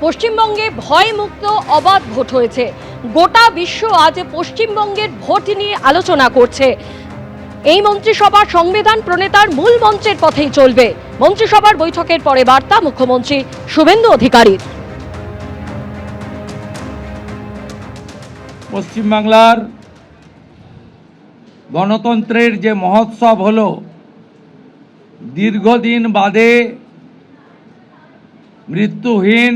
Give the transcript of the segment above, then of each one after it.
পশ্চিমবঙ্গে ভয়মুক্ত অবাধ ভোট হয়েছে। গোটা বিশ্ব আজ পশ্চিমবঙ্গের ভোট নিয়ে আলোচনা করছে। এই মন্ত্রিসভা সংবিধান প্রণেতার মূল মঞ্চের পথেই চলবে। মন্ত্রিসভার বৈঠকের পরে বার্তা মুখ্যমন্ত্রী শুভেন্দু অধিকারীর। পশ্চিমবাংলার গণতন্ত্রের যে মহোৎসব হলো, দীর্ঘদিন বাদে মৃত্যুহীন,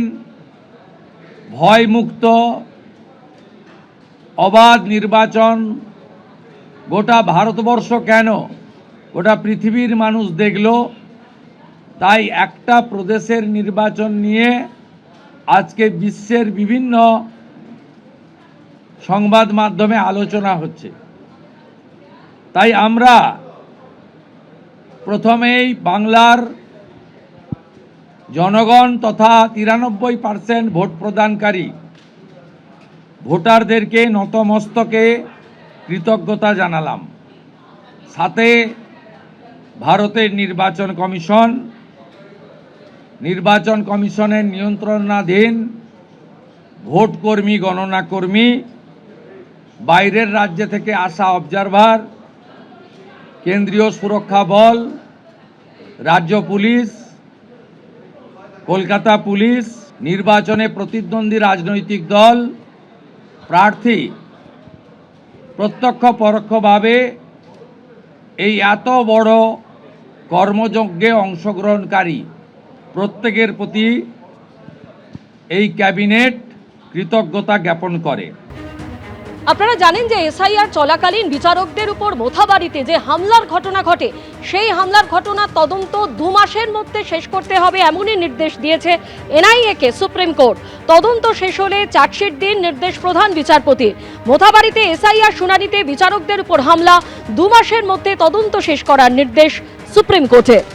ভয়মুক্ত, অবাধ নির্বাচন গোটা ভারতবর্ষ কেন গোটা পৃথিবীর মানুষ দেখল। তাই একটা প্রদেশের নির্বাচন নিয়ে আজকে বিশ্বের বিভিন্ন সংবাদ মাধ্যমে আলোচনা হচ্ছে। তাই আমরা প্রথমেই বাংলার জনগণ তথা 93% ভোট প্রদানকারী ভোটারদেরকে নতমস্তকে কৃতজ্ঞতা জানালাম। সাথে ভারতের নির্বাচন কমিশনের নিয়ন্ত্রণাধীন ভোট কর্মী, গণনা কর্মী, বাইরের রাজ্য থেকে আসা অবজারভার, কেন্দ্রীয় সুরক্ষা বল, রাজ্য পুলিশ, কলকাতা পুলিশ, নির্বাচনে প্রতিদ্বন্দ্বী রাজনৈতিক দল, প্রার্থী, প্রত্যক্ষ পরোক্ষভাবে এই এত বড় কর্মযজ্ঞে অংশগ্রহণকারী প্রত্যেকের প্রতি এই ক্যাবিনেট কৃতজ্ঞতা জ্ঞাপন করে। আপনারা জানেন যে এসআইআর চলাকালীন বিচারকদের উপর মোথাবাড়িতে যে হামলার ঘটনা ঘটে, সেই হামলার ঘটনার তদন্ত 2 মাসের মধ্যে শেষ করতে হবে এমনই নির্দেশ দিয়েছে এনআইএ-কে সুপ্রিম কোর্ট। তদন্ত শেষ হলে চার্জশিট দিন নির্দেশ প্রধান বিচারপতির। মোথাবাড়িতে এসআইআর শুনানিতে বিচারকদের উপর হামলা, 2 মাসের মধ্যে তদন্ত শেষ করার নির্দেশ সুপ্রিম কোর্টের।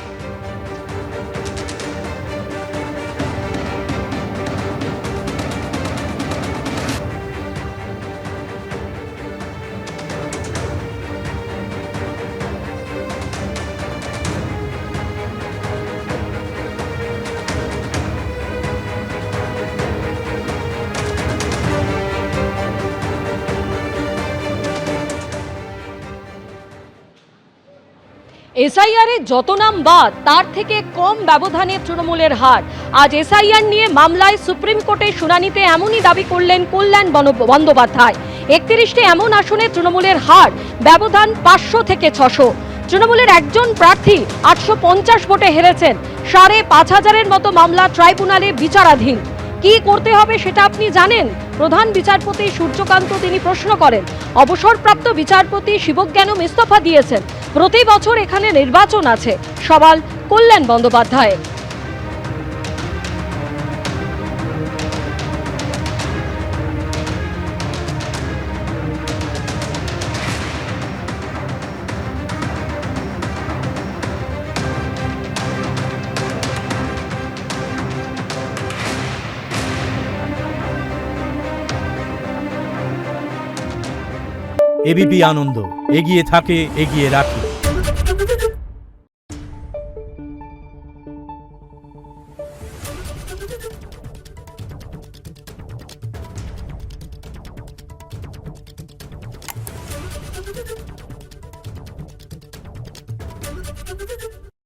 এসআইআর এর যত নাম বাদ, তার থেকে কম ব্যবধানে তৃণমূলের হার। আজ এসআইআর নিয়ে মামলায় সুপ্রিম কোর্টের শুনানিতে এমনই দাবি করলেন কল্যাণ বন্দ্যোপাধ্যায়। 31টি এমন আসনে তৃণমূলের হার, ব্যবধান 500 থেকে 600। তৃণমূলের একজন প্রার্থী 850 ভোটে হেরেছেন। 5,500-এর মতো মামলা ট্রাইব্যুনালে বিচারাধীন। কি করতে হবে সেটা আপনি জানেন? প্রধান বিচারপতি সূর্যকান্ত তিনি প্রশ্ন করেন। অবসরপ্রাপ্ত বিচারপতি শিবজ্ঞানম ইস্তফা দিয়েছেন। প্রতি বছর এখানে নির্বাচন আছে, সওয়াল কল্যাণ বন্দ্যোপাধ্যায়ের। এবিপি আনন্দ, এগিয়ে থাকে, এগিয়ে রাখে।